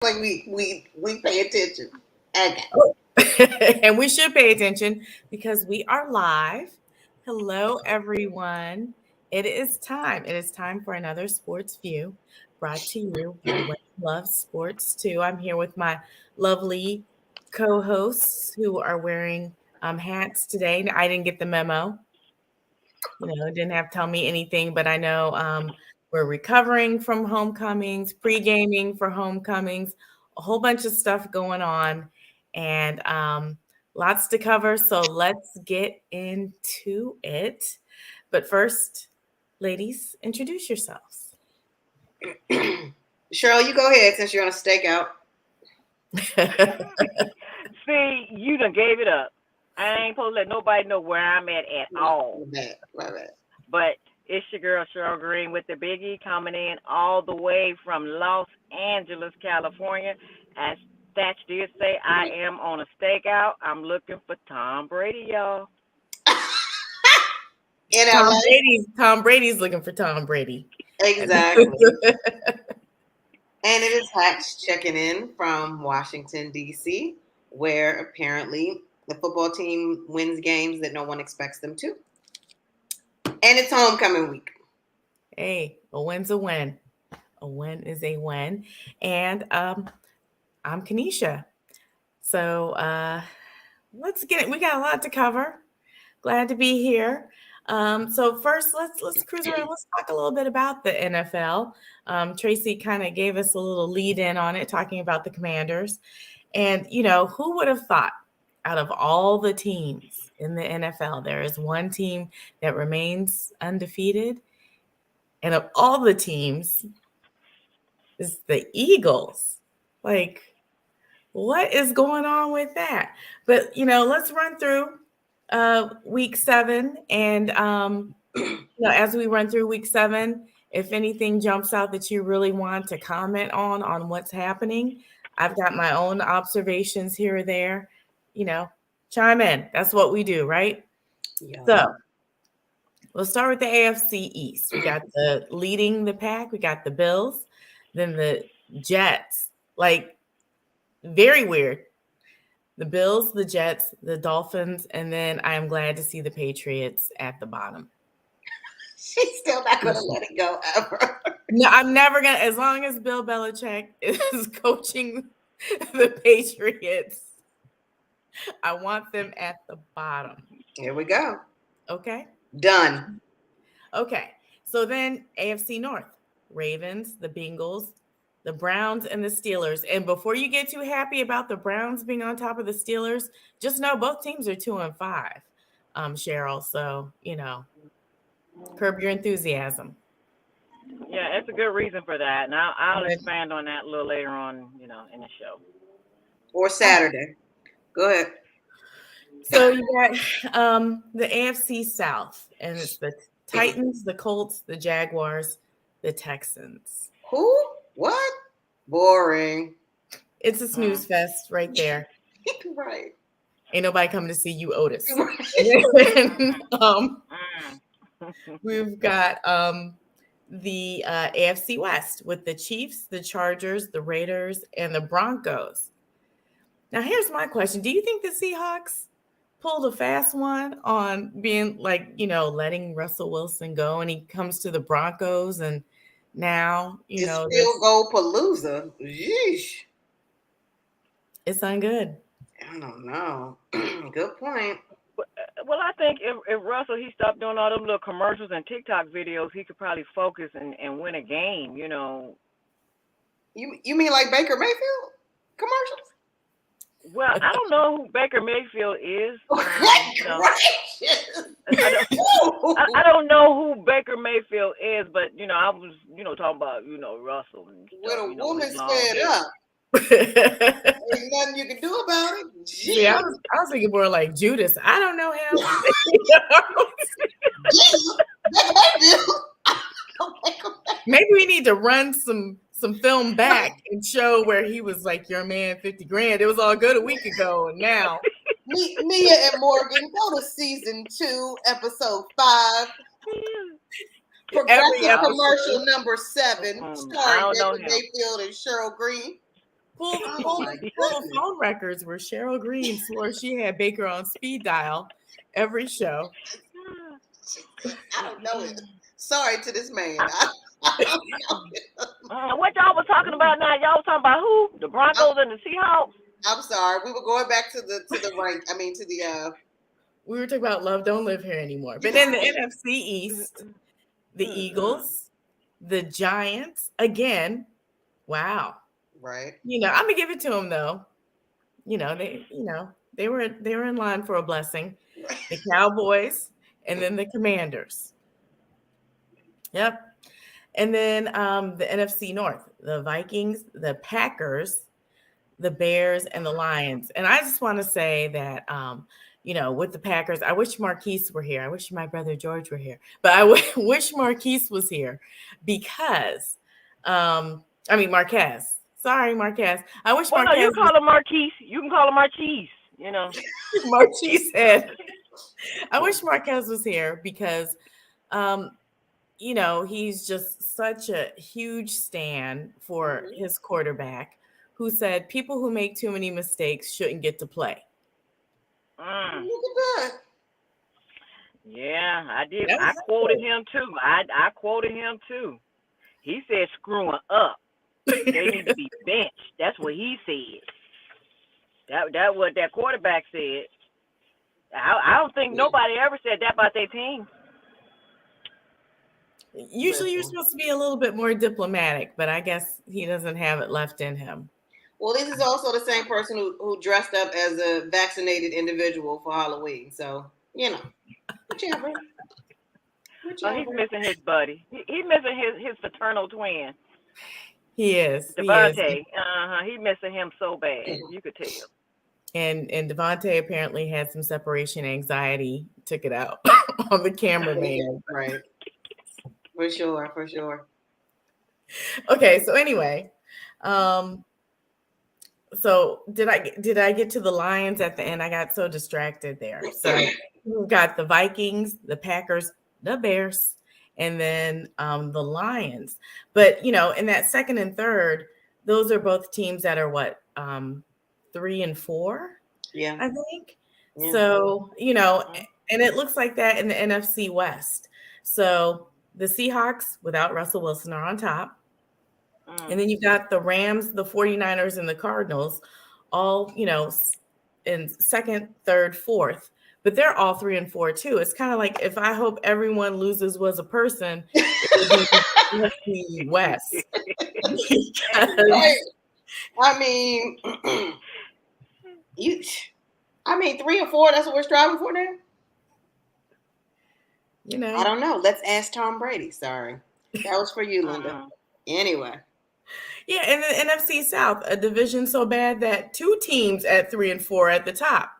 Like we pay attention. Okay. Oh. And we should pay attention because we are live. Hello, everyone. It is time. It is time for another Sports View brought to you by Women Love Sports too. I'm here with my lovely co-hosts who are wearing hats today. I didn't get the memo. Didn't have to tell me anything, but I know we're recovering from homecomings, pre-gaming for homecomings, a whole bunch of stuff going on, and lots to cover. So let's get into it. But first, ladies, introduce yourselves. Cheryl, you go ahead since you're on a stakeout. See, you done gave it up. I ain't supposed to let nobody know where I'm at all. My bad. But it's your girl Cheryl Green with the Biggie coming in all the way from Los Angeles, California. As Thatch did say, I am on a stakeout. I'm looking for Tom Brady, y'all. In LA. Tom Brady's looking for Tom Brady. Exactly. And it is Hatch checking in from Washington, D.C., where apparently the football team wins games that no one expects them to. And it's homecoming week. Hey, a win's a win. A win is a win. And I'm Kanisha. So let's get it. We got a lot to cover. Glad to be here. So first, let's cruise around. Let's talk a little bit about the NFL. Tracy kind of gave us a little lead in on it, talking about the Commanders. And, who would have thought out of all the teams in the NFL, there is one team that remains undefeated. And of all the teams, is the Eagles. Like, what is going on with that? But, let's run through week 7. And, as we run through week 7, if anything jumps out that you really want to comment on what's happening, I've got my own observations here or there, chime in. That's what we do, right? Yeah. So we'll start with the AFC East. We got the leading the pack. We got the Bills, then the Jets. Like, very weird. The Bills, the Jets, the Dolphins, and then I'm glad to see the Patriots at the bottom. She's still not going to let it go ever. No, I'm never going to, as long as Bill Belichick is coaching the Patriots, I want them at the bottom. Here we go. Okay. Done. Okay. So then AFC North, Ravens, the Bengals, the Browns, and the Steelers. And before you get too happy about the Browns being on top of the Steelers, just know both teams are 2-5, Cheryl. So, curb your enthusiasm. Yeah, it's a good reason for that. And I'll expand on that a little later on, in the show. Or Saturday. Go ahead. So you got the AFC South, and it's the Titans, the Colts, the Jaguars, the Texans. Who? What? Boring. It's a snooze fest right there. Right. Ain't nobody coming to see you, Otis. Right. We've got the AFC West with the Chiefs, the Chargers, the Raiders, and the Broncos. Now, here's my question. Do you think the Seahawks pulled a fast one on being letting Russell Wilson go, and he comes to the Broncos, and now, it's field goal palooza. Yeesh. It's ungood. I don't know. Good point. Well, I think if Russell, he stopped doing all them little commercials and TikTok videos, he could probably focus and win a game, You mean like Baker Mayfield commercials? Well, I don't know who Baker Mayfield is. I don't know who Baker Mayfield is, but I was talking about Russell. And stuff, when a woman sped up, ain't nothing you can do about it. Yeah, I was thinking more like Judas. I don't know him. Maybe we need to run some film back and show where he was like your man 50 grand. It was all good a week ago, and now Mia and Morgan, go to season 2, episode 5. Progressive commercial number 7, starring Baker Mayfield and Cheryl Green. Oh my full of goodness. phone records where Cheryl Green swore she had Baker on speed dial every show. I don't know it. Sorry to this man. I don't know. What y'all was talking about now? Y'all was talking about who? The Broncos and the Seahawks? I'm sorry. We were going back to the rank. I mean to the We were talking about Love Don't Live Here anymore. But in the NFC East, the Eagles, the Giants, again, wow. right. I'm gonna give it to them though. They were in line for a blessing. The Cowboys and then the Commanders. Yep. And then the NFC North, the Vikings, the Packers, the Bears, and the Lions. And I just want to say that, with the Packers, I wish Marquise were here. I wish my brother George were here. But I wish Marquise was here because, Marquez. Sorry, Marquez. I wish Marquez. No, you call him Marquise. You can call him Marquise, Marquise said. I wish Marquez was here because, he's just such a huge stand for his quarterback who said people who make too many mistakes shouldn't get to play. Look at that. Yeah, I did. I quoted him too. I quoted him too. He said screwing up. They need to be benched. That's what he said. That what that quarterback said. I don't think nobody ever said that about their team. Usually you're supposed to be a little bit more diplomatic, but I guess he doesn't have it left in him. Well, this is also the same person who dressed up as a vaccinated individual for Halloween. So, whichever. Oh, he's missing his buddy. He's missing his fraternal twin. He is. Devontae. He's missing him so bad. You could tell. And Devontae apparently had some separation anxiety, took it out on the cameraman. Right. For sure. Okay, so anyway, so did I get to the Lions at the end? I got so distracted there. So we've got the Vikings, the Packers, the Bears, and then the Lions. But in that second and third, those are both teams that are 3 and 4. Yeah, I think. Yeah. So and it looks like that in the NFC West. So the Seahawks without Russell Wilson are on top. And then you've got the Rams, the 49ers, and the Cardinals all, in second, third, fourth. But they're all 3 and 4 too. It's kind of like if I hope everyone loses was a person, it would be the West. Right. I mean, 3 and 4, that's what we're striving for now? I don't know. Let's ask Tom Brady. Sorry. That was for you, Linda. Anyway. Yeah, and the NFC South, a division so bad that 2 teams at 3 and 4 at the top.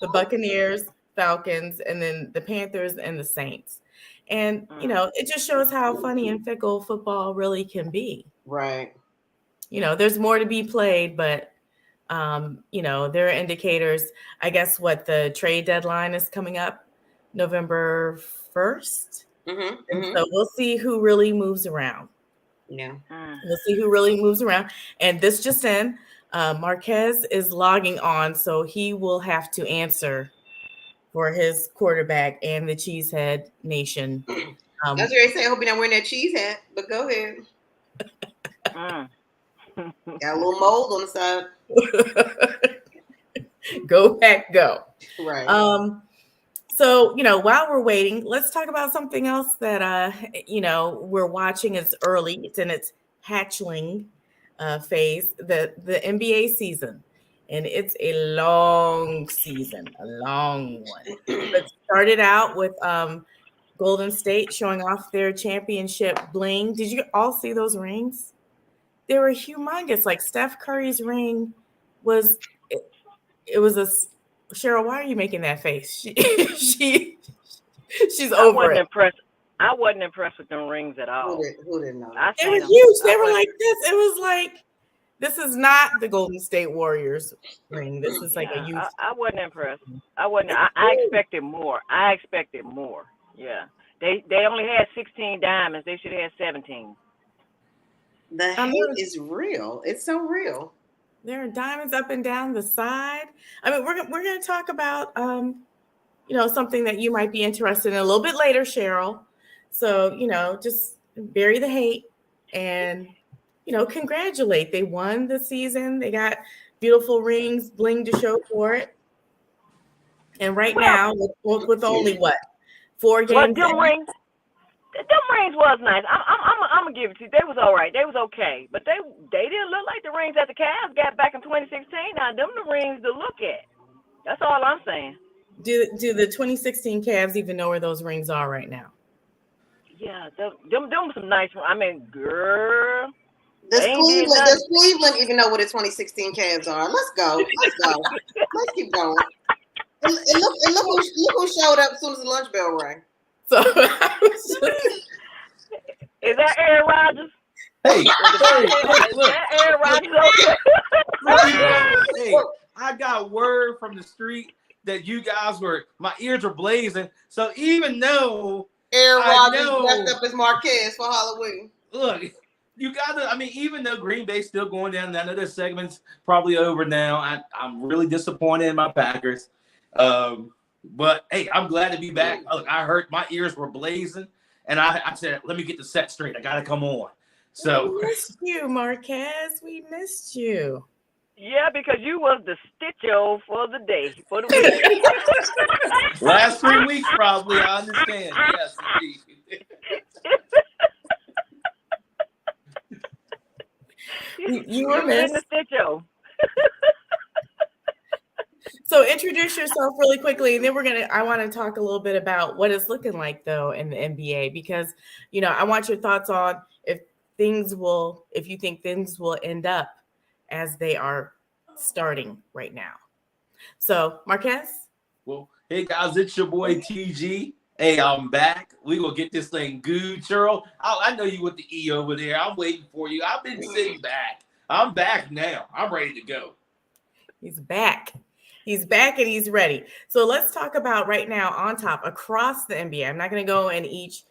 The Buccaneers, Falcons, and then the Panthers and the Saints. And, it just shows how funny and fickle football really can be. Right. There's more to be played, but, there are indicators. I guess the trade deadline is coming up November 1st. So we'll see who really moves around. Yeah. We'll see who really moves around. And this just in, Marquez is logging on, so he will have to answer for his quarterback and the Cheesehead Nation. That's what they say. I hope you're not wearing that cheese hat, but go ahead. Got a little mold on the side. Go back, go. Right. So, while we're waiting, let's talk about something else that, we're watching. It's early. It's in its hatchling phase, the NBA season. And it's a long season, a long one. It started out with Golden State showing off their championship bling. Did you all see those rings? They were humongous. Like Steph Curry's ring was, it was a... Cheryl, why are you making that face? She's over it. I wasn't impressed with them rings at all. Who didn't know? They were huge. They were like this. It was like, this is not the Golden State Warriors ring. This is like a huge. I wasn't impressed. I expected more. Yeah. They only had 16 diamonds. They should have had 17. The hate is real. It's so real. There are diamonds up and down the side. I mean, we're going to talk about something that you might be interested in a little bit later, Cheryl. So, just bury the hate and, congratulate. They won the season. They got beautiful rings, bling to show for it. And right now, with only 4 games? Them rings was nice. I'm gonna give it to you. They was all right. They was okay, but they didn't look like the rings that the Cavs got back in 2016. Now them the rings to look at. That's all I'm saying. Do the 2016 Cavs even know where those rings are right now? Yeah, them some nice. I mean, girl. Does Cleveland even know what the 2016 Cavs are? Let's go. Let's keep going. And look who showed up as soon as the lunch bell rang. So is that Aaron Rodgers? Hey, look. Aaron Rodgers. Hey, I got word from the street that you guys my ears were blazing. So even though Aaron Rodgers dressed up as Marquez for Halloween. Look, you gotta. I mean, even though Green Bay's still going down, I know this segment's probably over now. I'm really disappointed in my Packers. But hey, I'm glad to be back. Look, I heard my ears were blazing, and I said, let me get the set straight. I gotta come on. So we missed you, Marquez. We missed you. Yeah, because you was the stitcho for the day, for the week. Last 3 weeks, probably. I understand. Yes, indeed. You were missed. The stitcho. So introduce yourself really quickly, and then I want to talk a little bit about what it's looking like though in the NBA, because I want your thoughts on if you think things will end up as they are starting right now. So Marquez. Well, hey guys, it's your boy TG. Hey, I'm back. We gonna get this thing good, Cheryl. I know you with the E over there. I'm waiting for you. I've been sitting back. I'm back now. I'm ready to go. He's back. He's back and he's ready. So let's talk about right now on top across the NBA. I'm not going to go in each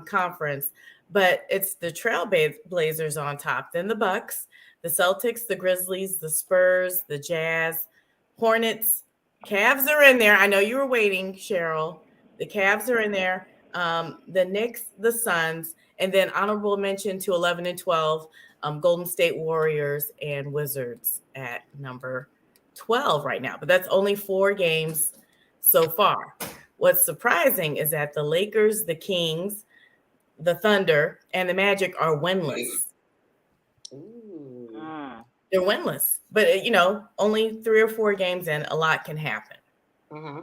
conference, but it's the Trailblazers on top, then the Bucks, the Celtics, the Grizzlies, the Spurs, the Jazz, Hornets, Cavs are in there. I know you were waiting, Cheryl. The Cavs are in there. The Knicks, the Suns, and then honorable mention to 11 and 12, Golden State Warriors and Wizards at number 12 right now, but that's only 4 games so far. What's surprising is that the Lakers, the Kings, the Thunder, and the Magic are winless. They're winless, but only 3 or 4 games in, a lot can happen. Mm-hmm.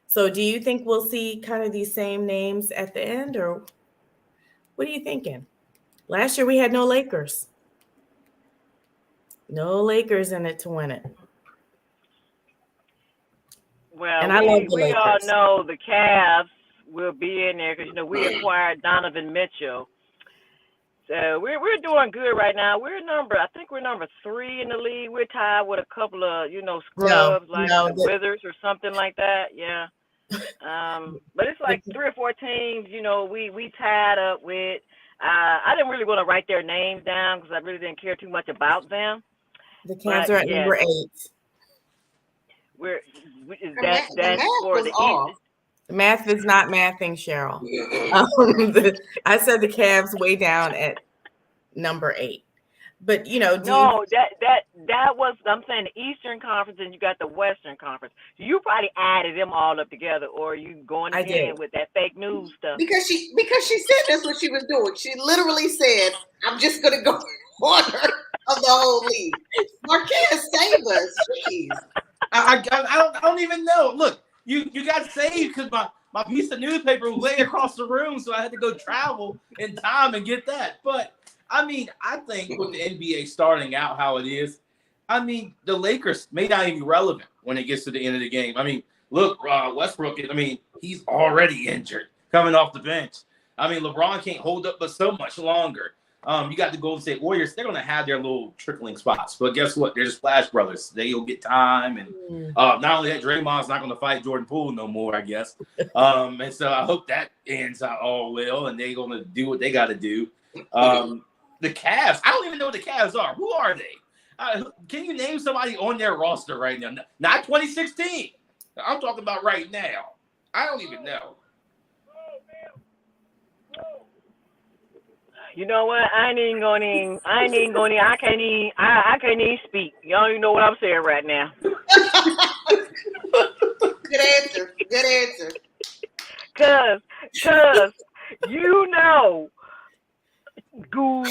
So do you think we'll see kind of these same names at the end, or what are you thinking? Last year we had no Lakers. No Lakers in it to win it. Well, and I love the we Lakers. all know the Cavs will be in there because we acquired Donovan Mitchell. So we're doing good right now. I think we're number 3 in the league. We're tied with a couple of scrubs the Wizards or something like that. Yeah. But it's like 3 or 4 teams. We tied up with. I didn't really want to write their names down because I really didn't care too much about them. The Cavs are at number 8. That's for the East. Math is not mathing, Cheryl. I said the Cavs way down at number 8. But that was, I'm saying, the Eastern Conference, and you got the Western Conference. You probably added them all up together, or you going again with that fake news stuff. Because she said that's what she was doing. She literally said, "I'm just gonna go in order of the whole league." Marquez, save us, please. I don't even know. Look, you got saved because my piece of newspaper was way across the room, so I had to go travel in time and get that. But I mean, I think with the NBA starting out how it is, I mean, the Lakers may not even be relevant when it gets to the end of the game. I mean, look, Westbrook, he's already injured coming off the bench. I mean, LeBron can't hold up but so much longer. You got the Golden State Warriors. They're going to have their little trickling spots. But guess what? They're just Splash Brothers. They'll get time. And not only that, Draymond's not going to fight Jordan Poole no more, I guess. And so I hope that ends out all well, and they're going to do what they got to do. The Cavs, I don't even know what the Cavs are. Who are they? Can you name somebody on their roster right now? Not 2016. I'm talking about right now. I don't even know. You know what? I can't even speak. Y'all don't even know what I'm saying right now. Good answer. Good answer. Cause you know, Goo,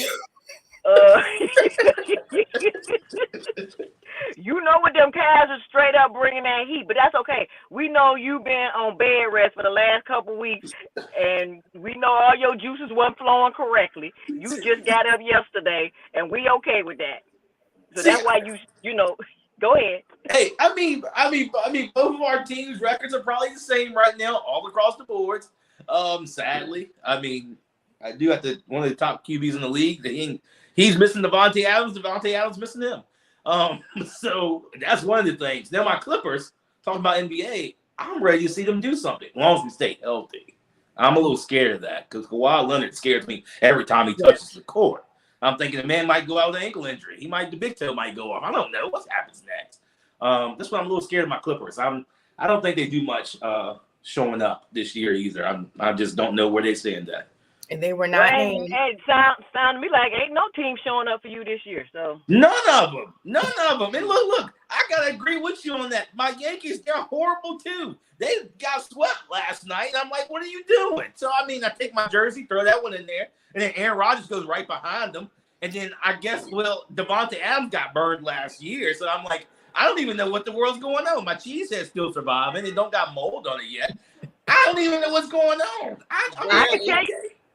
you know what them Cavs are straight up bringing that heat, but that's okay. We know you've been on bed rest for the last couple weeks, and we know all your juices weren't flowing correctly. You just got up yesterday, and we okay with that. So that's why you know, go ahead. Hey, I mean, both of our teams' records are probably the same right now, all across the boards. Sadly, I mean, I do have to one of the top QBs in the league. He's missing Devontae Adams. Devontae Adams missing him. So that's one of the things. Now my Clippers, talking about NBA, I'm ready to see them do something as long as we stay healthy. I'm a little scared of that because Kawhi Leonard scares me every time he touches the court. I'm thinking the man might go out with an ankle injury. The big toe might go off. I don't know what happens next. That's why I'm a little scared of my Clippers. I don't think they do much showing up this year either. I just don't know where they stand at. And they were not named. It sound to me like ain't no team showing up for you this year. So none of them. And look, I gotta agree with you on that. My Yankees, they're horrible too. They got swept last night. I'm like, what are you doing? So I mean, I take my jersey, throw that one in there, and then Aaron Rodgers goes right behind them. And then I guess Devontae Adams got burned last year. So I'm like, I don't even know what the world's going on. My cheese head's still surviving. It don't got mold on it yet. I don't even know what's going on.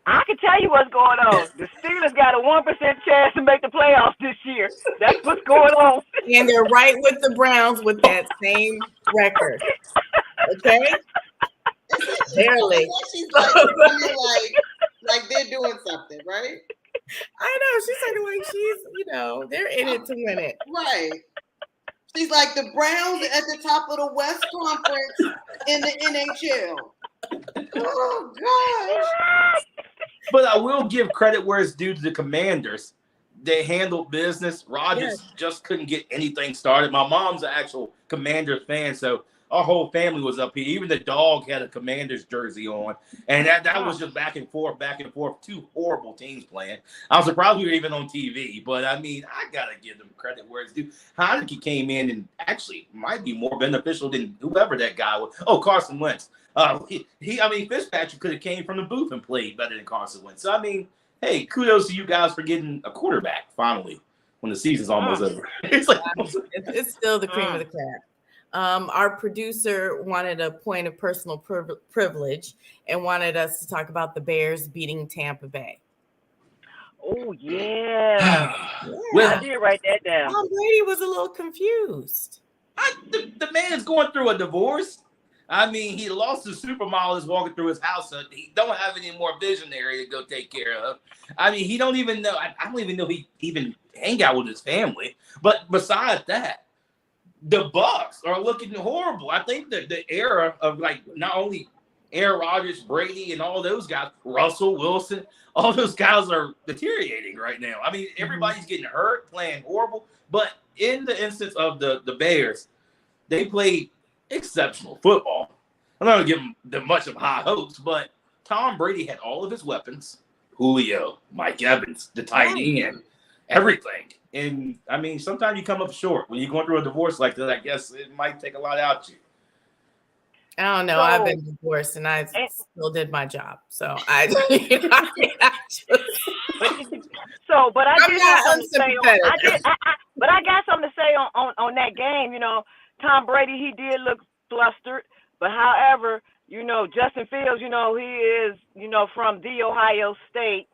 I can tell you what's going on. The Steelers got a 1% chance to make the playoffs this year. That's what's going on. And they're right with the Browns with that same record. Okay? Barely. She's like they're doing something, right? I know. She's they're in it to win it. Right. She's like the Browns at the top of the West Conference in the NHL. Oh, gosh. But I will give credit where it's due to the Commanders. They handled business. Rodgers just couldn't get anything started. My mom's an actual Commanders fan, so our whole family was up here. Even the dog had a Commanders jersey on. And that was just back and forth. Two horrible teams playing. I was surprised we were even on TV. But, I mean, I got to give them credit where it's due. Heineke came in and actually might be more beneficial than whoever that guy was. Oh, Carson Wentz. Fitzpatrick could have came from the booth and played better than Carson Wentz. So, I mean, hey, kudos to you guys for getting a quarterback finally when the season's almost over. It's still the cream of the crop. Our producer wanted a point of personal privilege and wanted us to talk about the Bears beating Tampa Bay. Oh, yeah. Well, I did write that down. Tom Brady was a little confused. The man's going through a divorce. I mean, he lost his supermodels walking through his house. So he don't have any more visionary to go take care of. I mean, he don't even know. I don't even know he even hang out with his family. But besides that, the Bucks are looking horrible. I think that the era of not only Aaron Rodgers, Brady, and all those guys, Russell Wilson, all those guys are deteriorating right now. I mean, everybody's getting hurt, playing horrible. But in the instance of the Bears, they played exceptional football. I'm not going to give them much of high hopes, but Tom Brady had all of his weapons. Julio, Mike Evans, the tight end, everything. And, I mean, sometimes you come up short. When you're going through a divorce like that, I guess it might take a lot out of you. I don't know. I've been divorced, and I still did my job. So I got something to say on that game. You know, Tom Brady, he did look flustered. But, however, you know, Justin Fields, you know, he is, you know, from The Ohio State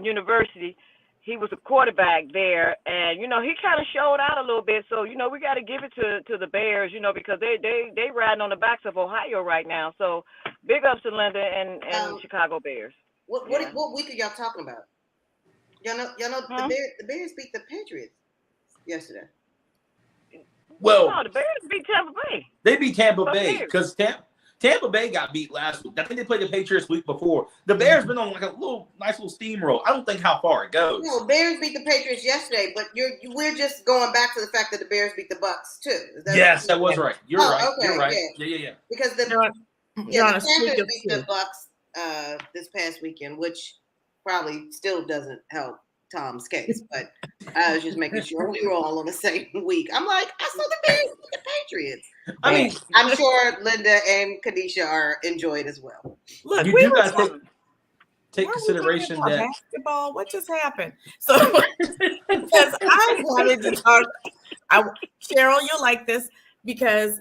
University. He was a quarterback there, and, you know, he kind of showed out a little bit. So, you know, we got to give it to the Bears, you know, because they riding on the backs of Ohio right now. So, big ups to Linda and Chicago Bears. What week are y'all talking about? Y'all know the Bears beat the Patriots yesterday. Well, no, the Bears beat Tampa Bay. They beat Tampa Bay because Tampa Bay got beat last week. I think they played the Patriots week before. The Bears been on like a nice little steamroll. I don't think how far it goes. No, Bears beat the Patriots yesterday, but we're just going back to the fact that the Bears beat the Bucks too. Yes, that was right. You're right. Okay, You're right. Yeah. Yeah. Because the Panthers beat the Bucks this past weekend, which probably still doesn't help Tom's case, but I was just making sure we were all on the same week. I'm like, I saw the Bears beat the Patriots. I mean, I'm sure Linda and Kanisha are enjoyed as well. Look, you we do guys take consideration that basketball. What just happened? So, because I wanted to talk, Cheryl, you'll like this because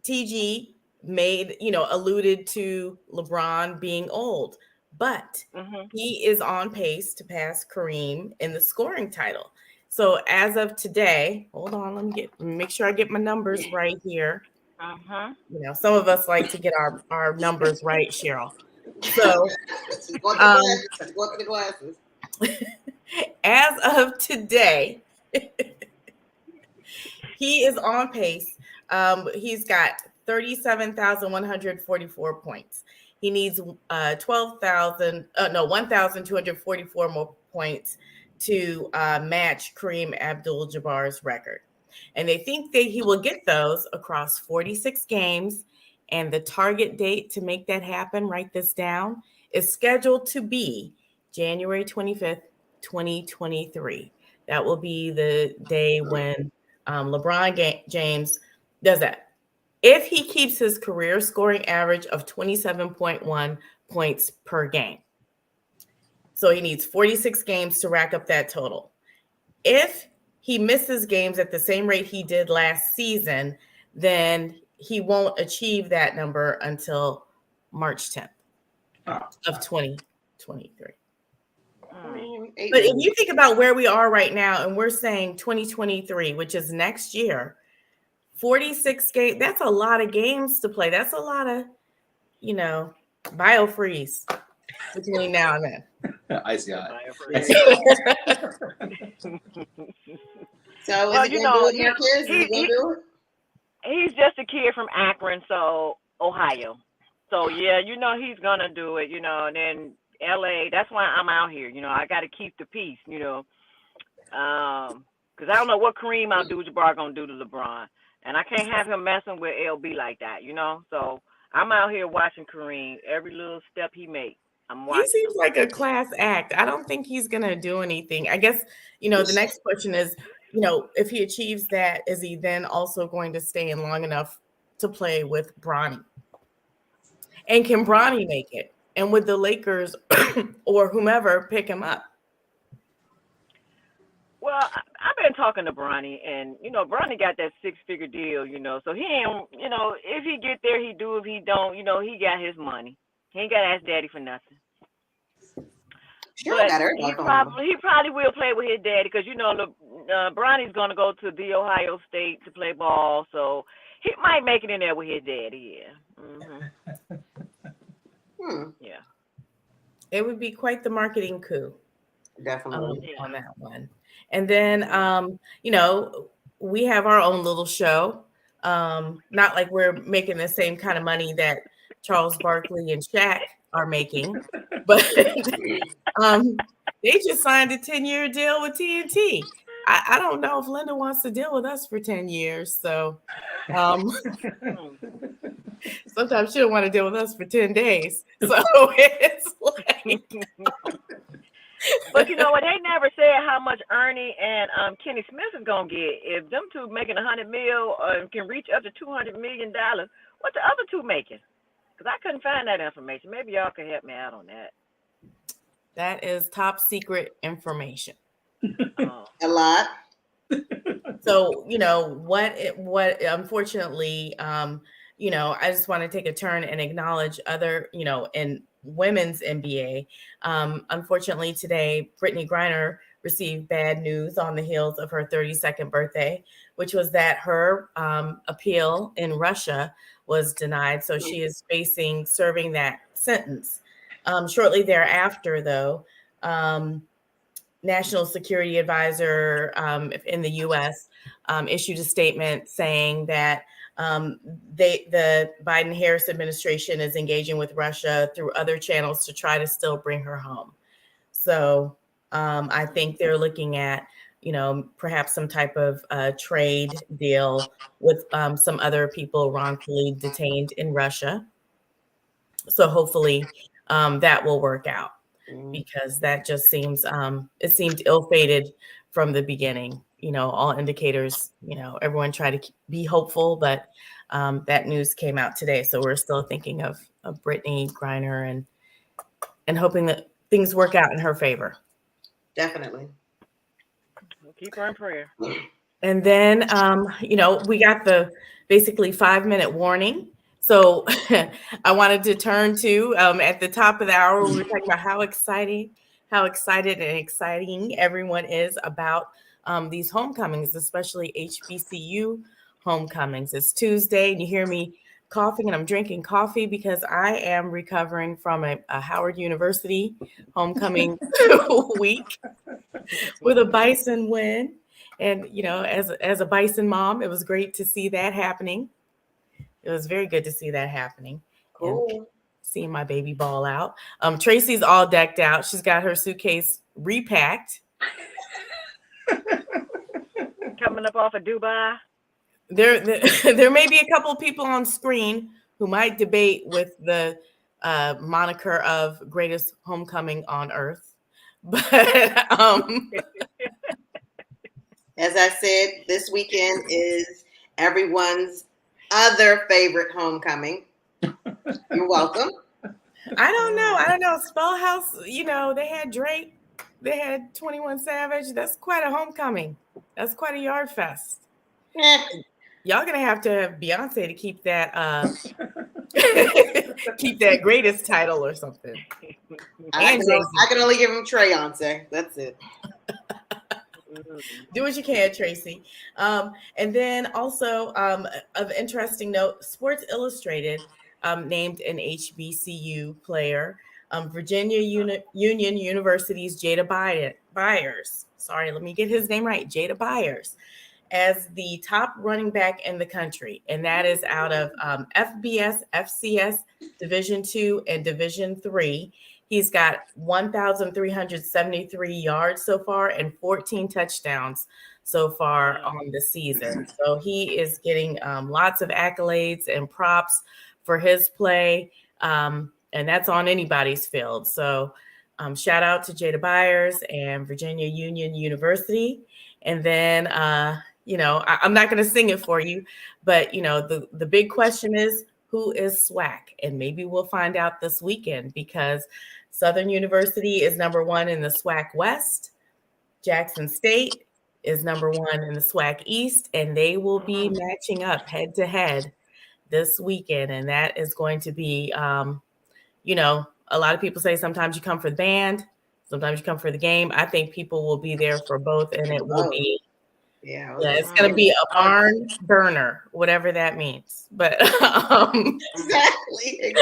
TG alluded to LeBron being old, but he is on pace to pass Kareem in the scoring title. So as of today, hold on, let me make sure I get my numbers right here. Some of us like to get our numbers right, Cheryl. So go to the glasses. As of today, he is on pace. He's got 37,144 points. He needs 1,244 more points to match Kareem Abdul-Jabbar's record. And they think that he will get those across 46 games. And the target date to make that happen, write this down, is scheduled to be January 25th, 2023. That will be the day when LeBron James does that. If he keeps his career scoring average of 27.1 points per game. So he needs 46 games to rack up that total. If he misses games at the same rate he did last season, then he won't achieve that number until March 10th of 2023. But if you think about where we are right now, and we're saying 2023, which is next year, 46 games, that's a lot of games to play. That's a lot of, biofreeze between now and then. Icy eye. So is he going to do it, Marquez? Is he going to do it? He's just a kid from Akron, Ohio. So, yeah, he's going to do it, and then LA, that's why I'm out here. I got to keep the peace, because I don't know what Kareem Abdul-Jabbar going to do to LeBron. And I can't have him messing with LB like that, So I'm out here watching Kareem. Every little step he makes, I'm watching. He seems like a class act. I don't think he's going to do anything. I guess, the next question is, if he achieves that, is he then also going to stay in long enough to play with Bronny? And can Bronny make it? And would the Lakers or whomever pick him up? Well, I've been talking to Bronny, and, Bronny got that 6-figure deal, so he ain't, if he get there, he do. If he don't, he got his money. He ain't got to ask daddy for nothing. Sure, but he probably will play with his daddy because, Bronny's going to go to The Ohio State to play ball, so he might make it in there with his daddy, yeah. Yeah. It would be quite the marketing coup. Definitely. On that one. And then, we have our own little show. Not like we're making the same kind of money that Charles Barkley and Shaq are making, but they just signed a 10-year deal with TNT. I don't know if Linda wants to deal with us for 10 years. So sometimes she don't want to deal with us for 10 days. So it's like... But you know what? They never said how much Ernie and Kenny Smith is gonna get. If them two making $100 million can reach up to $200 million, what the other two making? Because I couldn't find that information. Maybe y'all can help me out on that. That is top secret information. A lot. So what unfortunately, I just want to take a turn and acknowledge other, in women's NBA. Unfortunately, today, Brittany Griner received bad news on the heels of her 32nd birthday, which was that her appeal in Russia was denied. So she is facing serving that sentence. Shortly thereafter, though, national security advisor in the U.S. Issued a statement saying that the Biden-Harris administration is engaging with Russia through other channels to try to still bring her home. So I think they're looking at, perhaps some type of trade deal with some other people wrongfully detained in Russia. So hopefully that will work out, because that just seems, it seemed ill-fated from the beginning. All indicators, everyone tried to be hopeful, but that news came out today. So we're still thinking of Brittany Griner and hoping that things work out in her favor. Definitely. We'll keep her in prayer. And then, we got the basically 5-minute warning. So I wanted to turn to at the top of the hour, we were talking about how excited and exciting everyone is about these homecomings, especially HBCU homecomings. It's Tuesday, and you hear me coughing, and I'm drinking coffee because I am recovering from a Howard University homecoming week with a Bison win. And, as a Bison mom, it was great to see that happening. It was very good to see that happening. Cool. And seeing my baby ball out. Tracy's all decked out. She's got her suitcase repacked. Coming up off of Dubai. There may be a couple of people on screen who might debate with the moniker of greatest homecoming on earth. But as I said, this weekend is everyone's other favorite homecoming. You're welcome. I don't know. Spellhouse, they had Drake, they had 21 Savage. That's quite a homecoming. That's quite a yard fest. Y'all gonna have to have Beyonce to keep that keep that greatest title or something. I can only give him Treyonce. That's it. Do what you can, Tracy. And then also of interesting note, Sports Illustrated named an HBCU player, Virginia Union University's Jada Byers. Sorry, let me get his name right. Jada Byers, as the top running back in the country. And that is out of FBS, FCS, Division II, and Division III. He's got 1,373 yards so far and 14 touchdowns so far on the season. So he is getting lots of accolades and props for his play. And that's on anybody's field. So shout out to Jada Byers and Virginia Union University. And then, I'm not going to sing it for you, but, the big question is, who is SWAC? And maybe we'll find out this weekend, because Southern University is number 1 in the SWAC West. Jackson State is number 1 in the SWAC East, and they will be matching up head to head this weekend. And that is going to be, a lot of people say sometimes you come for the band, sometimes you come for the game. I think people will be there for both, and it will be, it's going to be a barn burner, whatever that means. But exactly.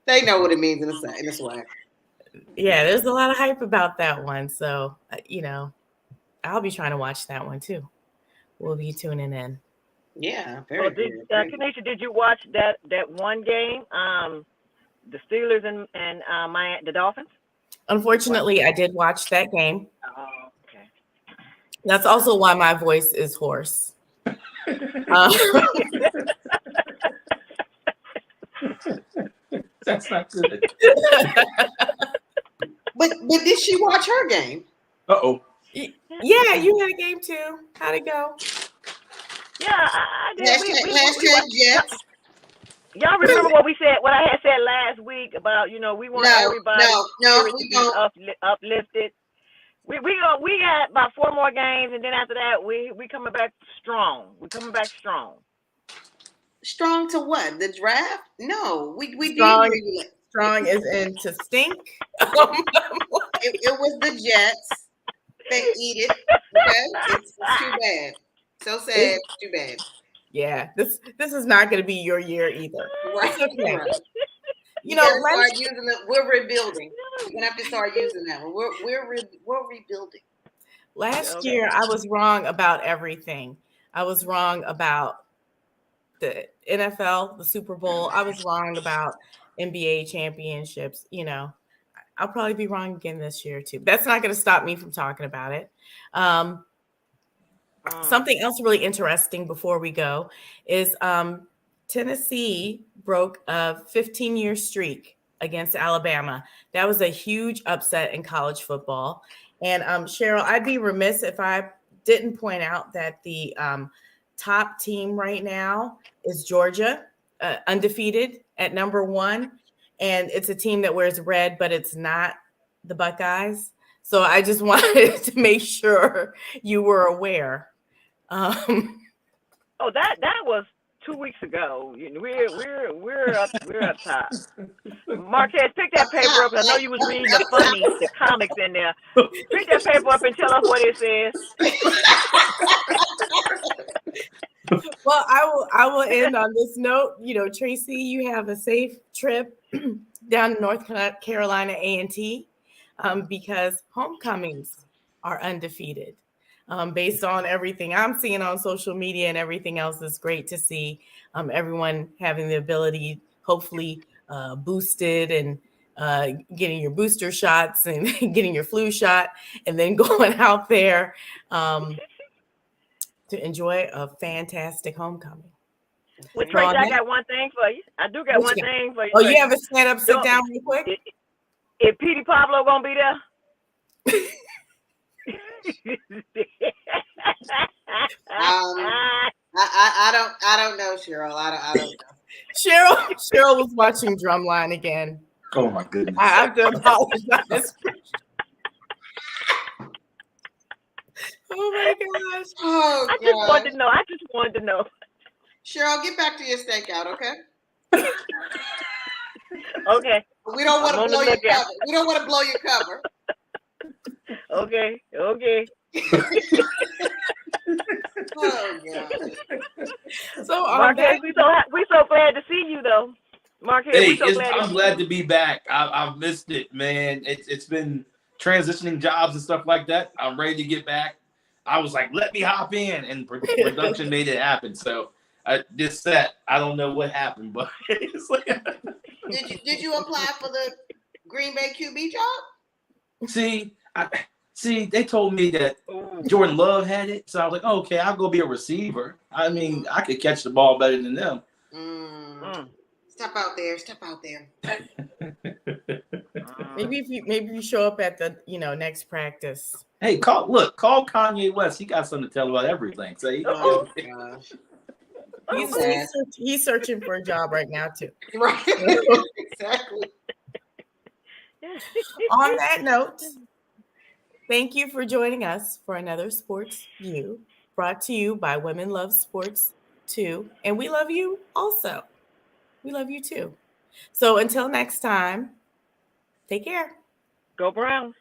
They know what it means in the SWAC. Yeah, there's a lot of hype about that one. So, I'll be trying to watch that one too. We'll be tuning in. Yeah, very good. Kanisha, did you watch that one game? The Steelers and the Dolphins? Unfortunately, I did watch that game. Oh, okay. That's also why my voice is hoarse. That's not good. But did she watch her game? Uh-oh. Yeah, you had a game too. How'd it go? Yeah, I did. Hashtag Jets. Y'all remember what I had said last week about, we want everybody we don't. uplifted. We got about 4 more games, and then after that, we coming back strong. We're coming back strong. Strong to what? The draft? No, we strong, did. Strong is into stink. It was the Jets. They eat it. Okay, it's too bad. So sad. Too bad. Yeah, this is not going to be your year either. Right. Okay. You know, start using it. We're rebuilding. You're gonna have to start using that one. We're rebuilding. Last year, I was wrong about everything. I was wrong about the NFL, the Super Bowl. I was wrong about NBA championships. You know, I'll probably be wrong again this year too. That's not going to stop me from talking about it. Something else really interesting before we go is Tennessee broke a 15-year streak against Alabama. That was a huge upset in college football. And Cheryl, I'd be remiss if I didn't point out that the top team right now is Georgia, undefeated at number 1. And it's a team that wears red, but it's not the Buckeyes. So I just wanted to make sure you were aware. Oh, that was 2 weeks ago. We're up top. Marquez, pick that paper up. I know you was reading the comics in there. Pick that paper up and tell us what it says. Well, I will end on this note. You know, Tracy, you have a safe trip down to North Carolina A&T because homecomings are undefeated. Based on everything I'm seeing on social media and everything else, it's great to see everyone having the ability, hopefully boosted and getting your booster shots and getting your flu shot, and then going out there to enjoy a fantastic homecoming. Well, Tracy, I got one thing for you. I do got one thing for you. Oh, you have a stand up, sit down real quick? Is Petey Pablo gonna be there? I don't know, Cheryl. I don't know. Cheryl was watching Drumline again. Oh my goodness. I have to apologize. Oh my gosh. Oh, I just wanted to know. Cheryl, get back to your stakeout, okay? Okay. We don't want to blow your cover. We don't want to blow your cover. Okay. Oh God. So Marquez, we so glad to see you though. Marquez, hey, I'm glad to be back. I've missed it, man. It's been transitioning jobs and stuff like that. I'm ready to get back. I was like, let me hop in, and production made it happen. So this set, I don't know what happened, but it's like, did you apply for the Green Bay QB job? See, they told me that Jordan Love had it, so I was like, oh, okay, I'll go be a receiver. I mean, I could catch the ball better than them. Step out there. Maybe if you show up at the next practice. Hey, call Kanye West. He got something to tell about everything. So he's searching for a job right now too. Right. Exactly. On that note, thank you for joining us for another Sports View, brought to you by Women Love Sports too, and we love you also. We love you too. So until next time, take care. Go Browns.